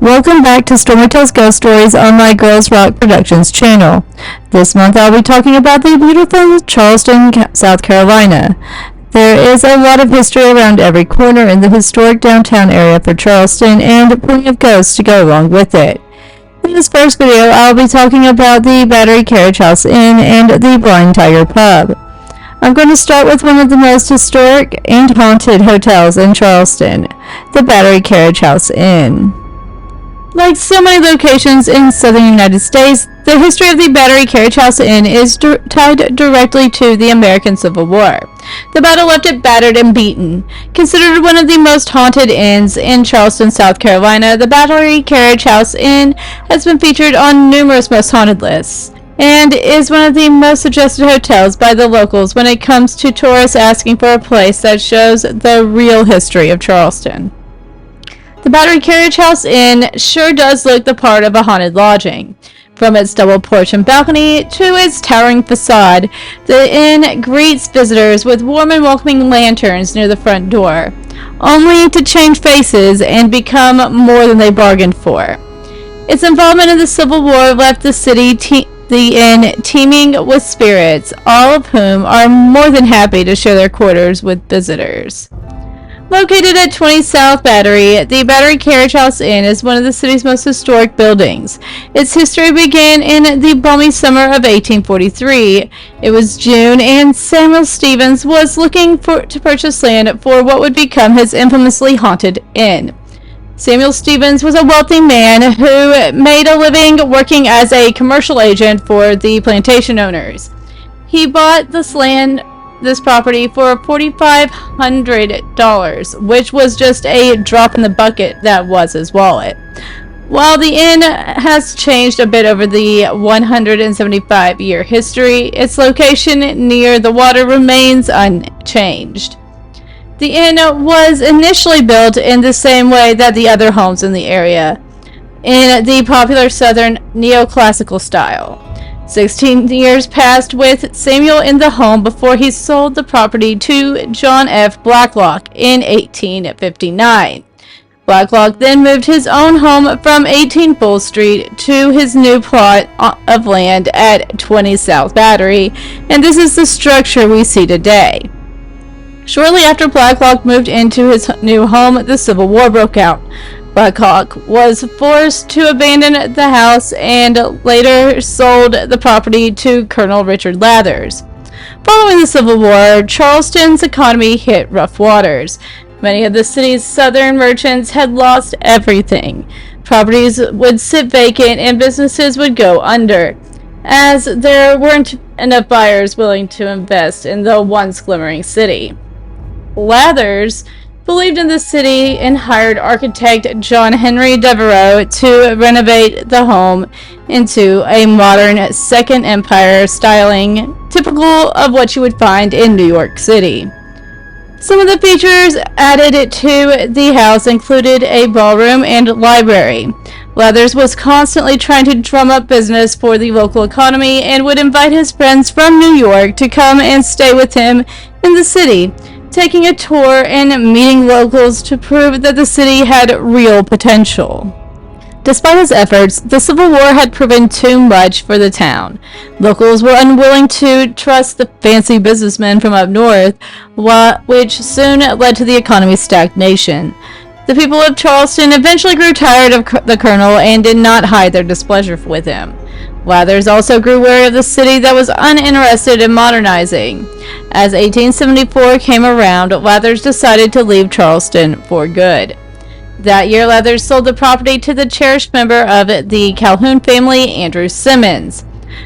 Welcome back to Stormi Tells Ghost Stories on my Girls Rock Productions channel. This month I'll be talking about the beautiful Charleston, South Carolina. There is a lot of history around every corner in the historic downtown area for Charleston and plenty of ghosts to go along with it. In this first video I'll be talking about the Battery Carriage House Inn and the Blind Tiger Pub. I'm going to start with one of the most historic and haunted hotels in Charleston, the Battery Carriage House Inn. Like so many locations in southern United States, the history of the Battery Carriage House Inn is tied directly to the American Civil War. The battle left it battered and beaten. Considered one of the most haunted inns in Charleston, South Carolina, the Battery Carriage House Inn has been featured on numerous most haunted lists, and is one of the most suggested hotels by the locals when it comes to tourists asking for a place that shows the real history of Charleston. The Battery Carriage House Inn sure does look the part of a haunted lodging. From its double porch and balcony to its towering facade, the inn greets visitors with warm and welcoming lanterns near the front door, only to change faces and become more than they bargained for. Its involvement in the Civil War left the inn teeming with spirits, all of whom are more than happy to share their quarters with visitors. Located at 20 South Battery, the Battery Carriage House Inn is one of the city's most historic buildings. Its history began in the balmy summer of 1843. It was June, and Samuel Stevens was looking to purchase land for what would become his infamously haunted inn. Samuel Stevens was a wealthy man who made a living working as a commercial agent for the plantation owners. He bought this property for $4,500, which was just a drop in the bucket that was his wallet. While the inn has changed a bit over the 175-year history, its location near the water remains unchanged. The inn was initially built in the same way that the other homes in the area, in the popular Southern neoclassical style. 16 years passed with Samuel in the home before he sold the property to John F. Blacklock in 1859. Blacklock then moved his own home from 18 Bull Street to his new plot of land at 20 South Battery, and this is the structure we see today. Shortly after Blacklock moved into his new home, the Civil War broke out. Blacklock was forced to abandon the house and later sold the property to Colonel Richard Lathers. Following the Civil War, Charleston's economy hit rough waters. Many of the city's southern merchants had lost everything. Properties would sit vacant and businesses would go under, as there weren't enough buyers willing to invest in the once glimmering city. Lathers believed in the city and hired architect John Henry Devereux to renovate the home into a modern Second Empire styling typical of what you would find in New York City. Some of the features added to the house included a ballroom and library. Lathers was constantly trying to drum up business for the local economy and would invite his friends from New York to come and stay with him in the city, taking a tour and meeting locals to prove that the city had real potential. Despite his efforts, the Civil War had proven too much for the town. Locals were unwilling to trust the fancy businessmen from up north, which soon led to the economy's stagnation. The people of Charleston eventually grew tired of the colonel and did not hide their displeasure with him. Lathers also grew wary of the city that was uninterested in modernizing. As 1874 came around, Lathers decided to leave Charleston for good. That year, Lathers sold the property to the cherished member of the Calhoun family, Andrew Simmons.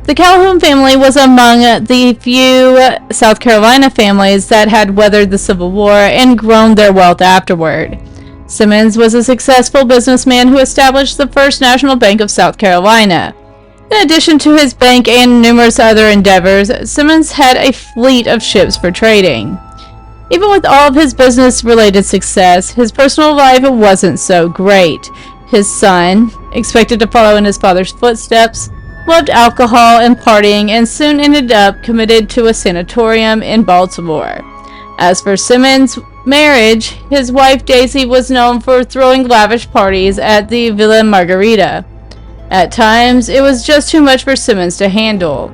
The Calhoun family was among the few South Carolina families that had weathered the Civil War and grown their wealth afterward. Simmons was a successful businessman who established the First National Bank of South Carolina. In addition to his bank and numerous other endeavors, Simmons had a fleet of ships for trading. Even with all of his business-related success, his personal life wasn't so great. His son, expected to follow in his father's footsteps, loved alcohol and partying and soon ended up committed to a sanatorium in Baltimore. As for Simmons, marriage, his wife Daisy was known for throwing lavish parties at the Villa Margarita. At times, it was just too much for Simmons to handle.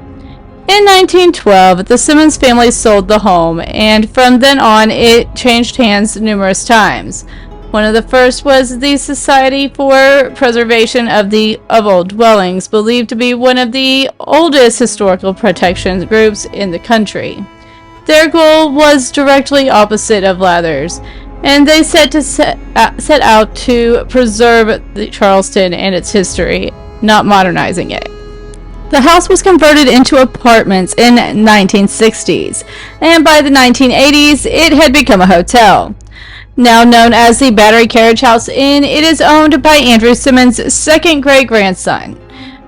In 1912, the Simmons family sold the home, and from then on, it changed hands numerous times. One of the first was the Society for Preservation of Old Dwellings, believed to be one of the oldest historical protection groups in the country. Their goal was directly opposite of Lather's, and they set out to preserve Charleston and its history, not modernizing it. The house was converted into apartments in 1960s, and by the 1980s, it had become a hotel. Now known as the Battery Carriage House Inn, it is owned by Andrew Simmons' second great-grandson.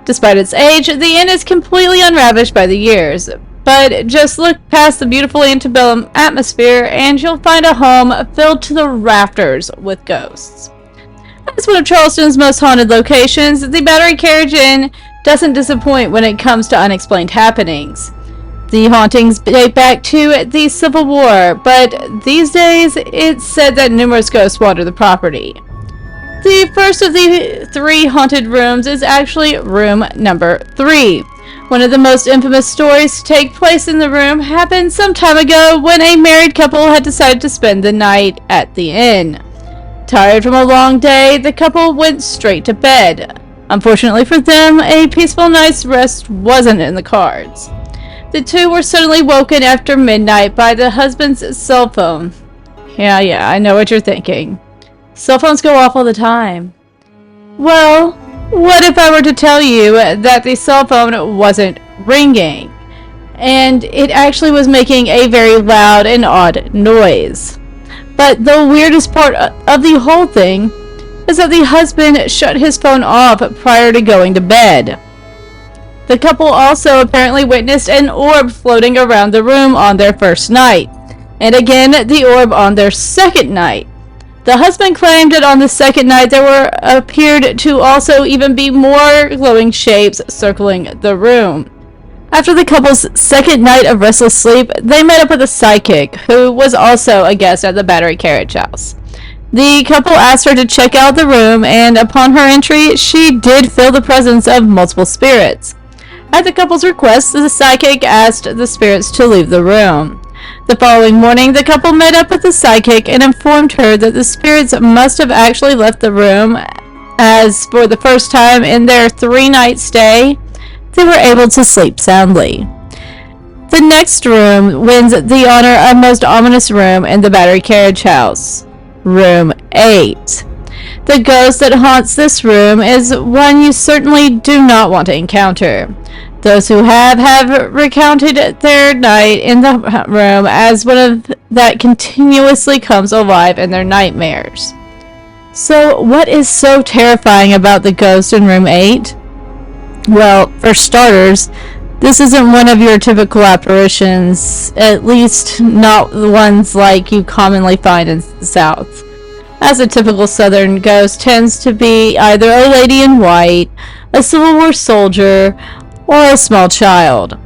Despite its age, the inn is completely unravished by the years, but just look past the beautiful antebellum atmosphere and you'll find a home filled to the rafters with ghosts. As one of Charleston's most haunted locations, the Battery Carriage Inn doesn't disappoint when it comes to unexplained happenings. The hauntings date back to the Civil War, but these days it's said that numerous ghosts wander the property. The first of the 3 haunted rooms is actually room number 3. One of the most infamous stories to take place in the room happened some time ago when a married couple had decided to spend the night at the inn. Tired from a long day, the couple went straight to bed. Unfortunately for them, a peaceful night's rest wasn't in the cards. The two were suddenly woken after midnight by the husband's cell phone. Yeah, I know what you're thinking. Cell phones go off all the time. Well, what if I were to tell you that the cell phone wasn't ringing, and it actually was making a very loud and odd noise? But the weirdest part of the whole thing is that the husband shut his phone off prior to going to bed. The couple also apparently witnessed an orb floating around the room on their first night, and again the orb on their second night. The husband claimed that on the second night there appeared to also even be more glowing shapes circling the room. After the couple's second night of restless sleep, they met up with a psychic, who was also a guest at the Battery Carriage House. The couple asked her to check out the room, and upon her entry, she did feel the presence of multiple spirits. At the couple's request, the psychic asked the spirits to leave the room. The following morning, the couple met up with the psychic and informed her that the spirits must have actually left the room, as for the first time in their 3-night stay, they were able to sleep soundly. The next room wins the honor of most ominous room in the Battery Carriage House. Room 8. The ghost that haunts this room is one you certainly do not want to encounter. Those who have recounted their night in the room as one of that continuously comes alive in their nightmares. So, what is so terrifying about the ghost in room 8? Well, for starters, this isn't one of your typical apparitions, at least not the ones like you commonly find in the South, as a typical Southern ghost tends to be either a lady in white, a Civil War soldier, or a small child.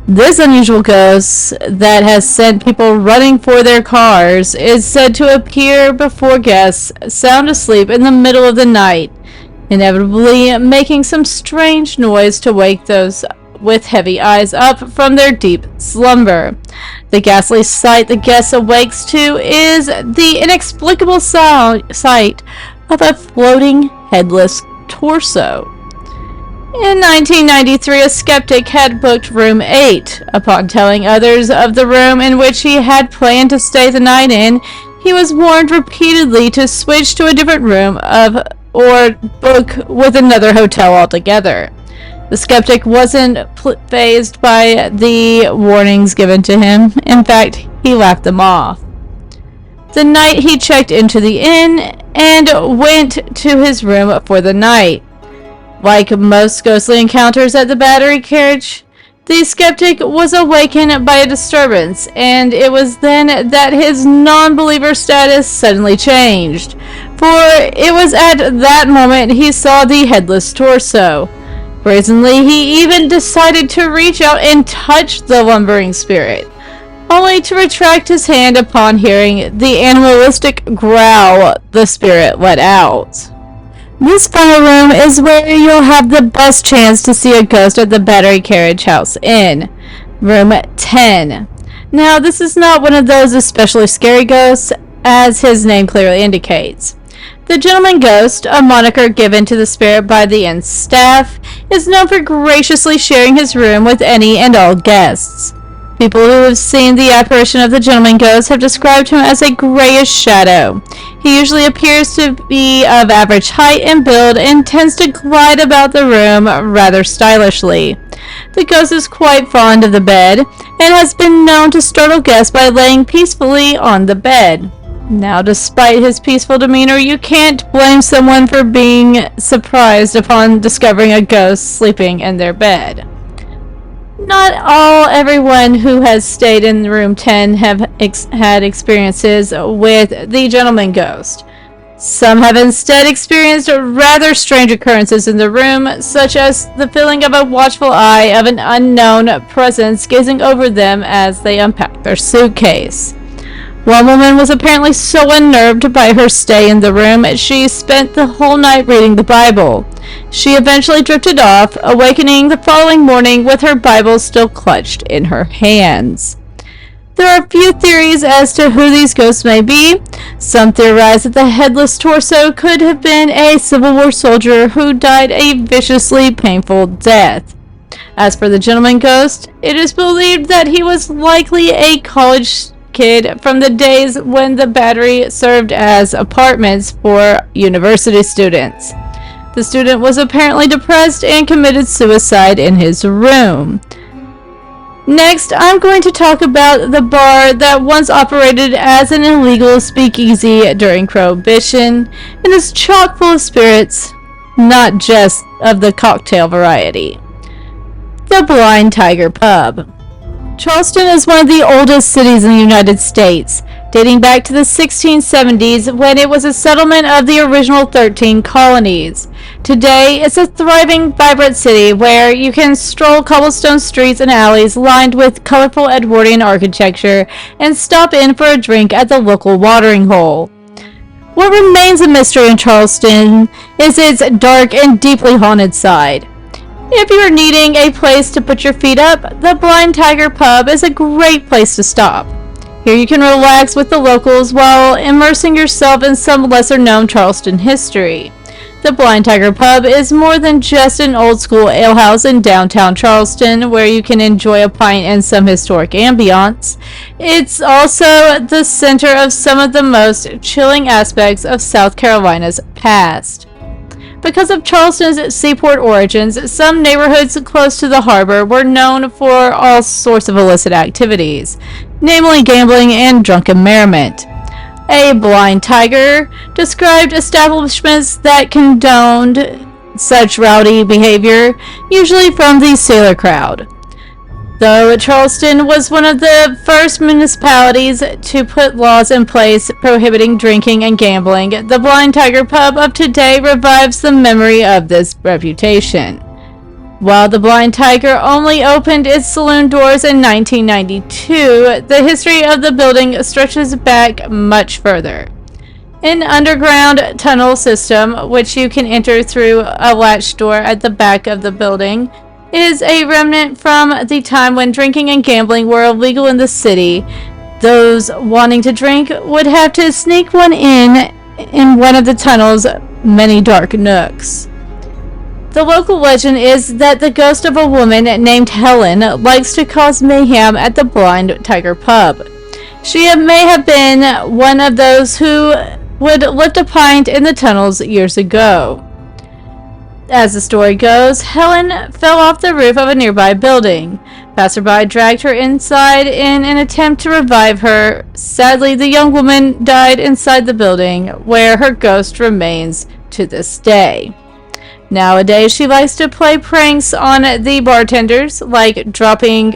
This unusual ghost that has sent people running for their cars is said to appear before guests sound asleep in the middle of the night, inevitably making some strange noise to wake those with heavy eyes up from their deep slumber. The ghastly sight the guest awakes to is the inexplicable sight of a floating, headless torso. In 1993, a skeptic had booked room 8. Upon telling others of the room in which he had planned to stay the night in, he was warned repeatedly to switch to a different room or book with another hotel altogether. The skeptic wasn't fazed by the warnings given to him. In fact, he laughed them off. The night he checked into the inn and went to his room for the night. Like most ghostly encounters at the Battery Carriage, the skeptic was awakened by a disturbance, and it was then that his non-believer status suddenly changed, for it was at that moment he saw the headless torso. Brazenly, he even decided to reach out and touch the lumbering spirit. only to retract his hand upon hearing the animalistic growl the spirit let out. This final room is where you'll have the best chance to see a ghost at the Battery Carriage House Inn. Room 10. Now, this is not one of those especially scary ghosts, as his name clearly indicates. The Gentleman Ghost, a moniker given to the spirit by the inn's staff, is known for graciously sharing his room with any and all guests. People who have seen the apparition of the Gentleman Ghost have described him as a grayish shadow. He usually appears to be of average height and build and tends to glide about the room rather stylishly. The ghost is quite fond of the bed and has been known to startle guests by laying peacefully on the bed. Now, despite his peaceful demeanor, you can't blame someone for being surprised upon discovering a ghost sleeping in their bed. Not everyone who has stayed in room 10 have had experiences with the Gentleman Ghost. Some have instead experienced rather strange occurrences in the room, such as the feeling of a watchful eye of an unknown presence gazing over them as they unpack their suitcase. One woman was apparently so unnerved by her stay in the room, she spent the whole night reading the Bible. She eventually drifted off, awakening the following morning with her Bible still clutched in her hands. There are a few theories as to who these ghosts may be. Some theorize that the headless torso could have been a Civil War soldier who died a viciously painful death. As for the Gentleman Ghost, it is believed that he was likely a college kid from the days when the Battery served as apartments for university students. The student was apparently depressed and committed suicide in his room. Next, I'm going to talk about the bar that once operated as an illegal speakeasy during Prohibition and is chock full of spirits, not just of the cocktail variety. The Blind Tiger Pub. Charleston is one of the oldest cities in the United States, dating back to the 1670s when it was a settlement of the original 13 colonies. Today, it's a thriving, vibrant city where you can stroll cobblestone streets and alleys lined with colorful Edwardian architecture and stop in for a drink at the local watering hole. What remains a mystery in Charleston is its dark and deeply haunted side. If you're needing a place to put your feet up, the Blind Tiger Pub is a great place to stop. Here you can relax with the locals while immersing yourself in some lesser-known Charleston history. The Blind Tiger Pub is more than just an old-school alehouse in downtown Charleston where you can enjoy a pint and some historic ambiance. It's also the center of some of the most chilling aspects of South Carolina's past. Because of Charleston's seaport origins, some neighborhoods close to the harbor were known for all sorts of illicit activities, namely gambling and drunken merriment. A blind tiger described establishments that condoned such rowdy behavior, usually from the sailor crowd. Though Charleston was one of the first municipalities to put laws in place prohibiting drinking and gambling, the Blind Tiger Pub of today revives the memory of this reputation. While the Blind Tiger only opened its saloon doors in 1992, the history of the building stretches back much further. An underground tunnel system, which you can enter through a latch door at the back of the building, is a remnant from the time when drinking and gambling were illegal in the city. Those wanting to drink would have to sneak one in one of the tunnel's many dark nooks. The local legend is that the ghost of a woman named Helen likes to cause mayhem at the Blind Tiger Pub. She may have been one of those who would lift a pint in the tunnels years ago. As the story goes, Helen fell off the roof of a nearby building. Passerby dragged her inside in an attempt to revive her. Sadly, the young woman died inside the building, where her ghost remains to this day. Nowadays, she likes to play pranks on the bartenders, like dropping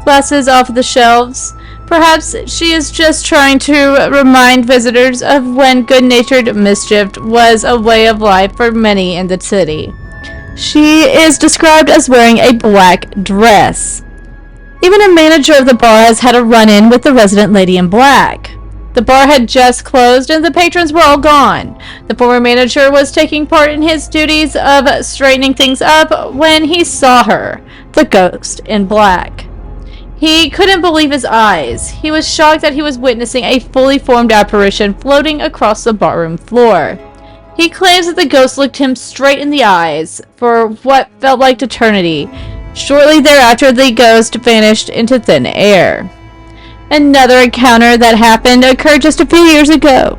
glasses off the shelves. Perhaps she is just trying to remind visitors of when good-natured mischief was a way of life for many in the city. She is described as wearing a black dress. Even a manager of the bar has had a run-in with the resident lady in black. The bar had just closed and the patrons were all gone. The former manager was taking part in his duties of straightening things up when he saw her, the ghost in black. He couldn't believe his eyes. He was shocked that he was witnessing a fully formed apparition floating across the barroom floor. He claims that the ghost looked him straight in the eyes for what felt like eternity. Shortly thereafter, the ghost vanished into thin air. Another encounter that happened occurred just a few years ago.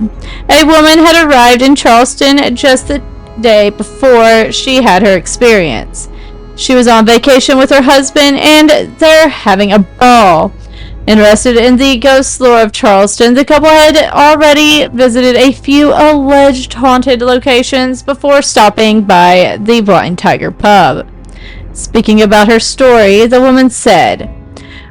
A woman had arrived in Charleston just the day before she had her experience. She was on vacation with her husband and they're having a ball. Interested in the ghost lore of Charleston, the couple had already visited a few alleged haunted locations before stopping by the Blind Tiger pub. Speaking about her story, the woman said,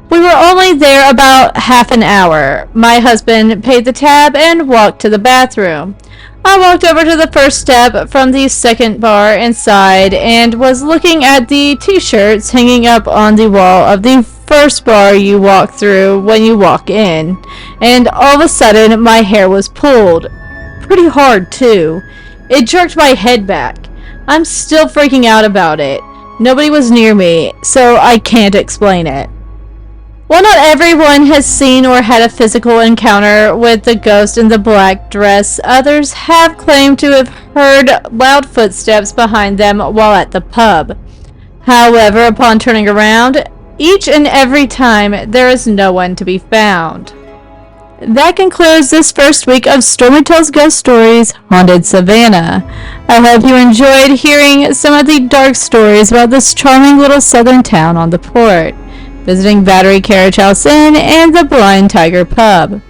"We were only there about half an hour. My husband paid the tab and walked to the bathroom. I walked over to the first step from the second bar inside and was looking at the t-shirts hanging up on the wall of the first bar you walk through when you walk in, and all of a sudden my hair was pulled. Pretty hard too. It jerked my head back. I'm still freaking out about it. Nobody was near me, so I can't explain it." While not everyone has seen or had a physical encounter with the ghost in the black dress, others have claimed to have heard loud footsteps behind them while at the pub. However, upon turning around, each and every time, there is no one to be found. That concludes this first week of Stormi Tells Ghost Stories, Haunted Savannah. I hope you enjoyed hearing some of the dark stories about this charming little southern town on the port, visiting Battery Carriage House Inn and the Blind Tiger Pub.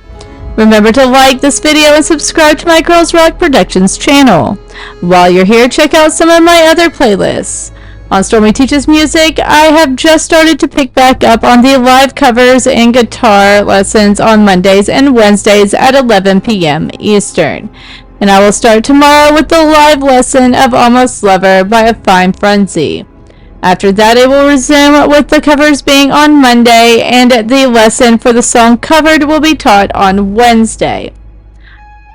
Remember to like this video and subscribe to my Girls Rock Productions channel. While you're here, check out some of my other playlists. On Stormi Teaches Music, I have just started to pick back up on the live covers and guitar lessons on Mondays and Wednesdays at 11 p.m. Eastern. And I will start tomorrow with the live lesson of Almost Lover by A Fine Frenzy. After that, I will resume with the covers being on Monday, and the lesson for the song covered will be taught on Wednesday.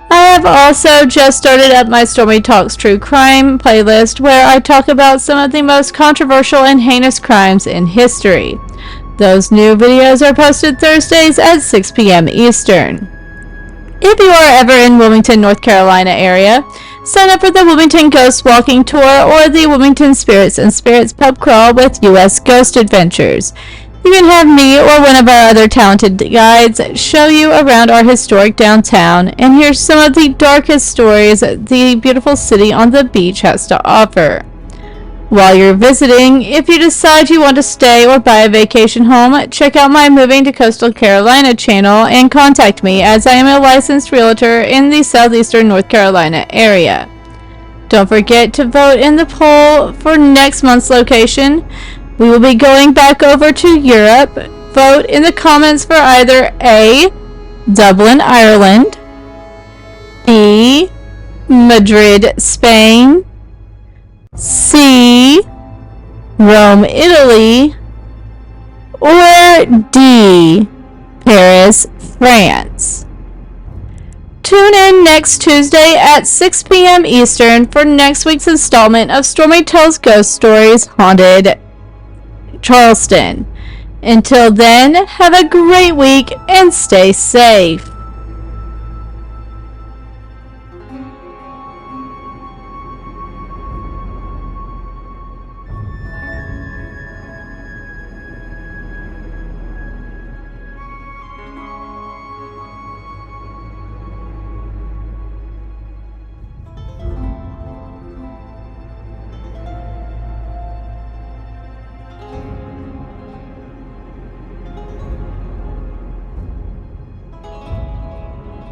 I have also just started up my Stormi Talks True Crime playlist, where I talk about some of the most controversial and heinous crimes in history. Those new videos are posted Thursdays at 6 p.m. Eastern. If you are ever in Wilmington, North Carolina area, sign up for the Wilmington Ghosts Walking Tour or the Wilmington Sprits and Spirits Pub Crawl with U.S. Ghost Adventures. You can have me or one of our other talented guides show you around our historic downtown and hear some of the darkest stories the beautiful city on the beach has to offer. While you're visiting, if you decide you want to stay or buy a vacation home, check out my Moving to Coastal Carolina channel and contact me, as I am a licensed realtor in the southeastern North Carolina area. Don't forget to vote in the poll for next month's location. We will be going back over to Europe. Vote in the comments for either A, Dublin, Ireland, B, Madrid, Spain, C, Rome, Italy, or D, Paris, France. Tune in next Tuesday at 6 p.m. Eastern for next week's installment of Stormi Tells Ghost Stories, Haunted Charleston. Until then, have a great week and stay safe.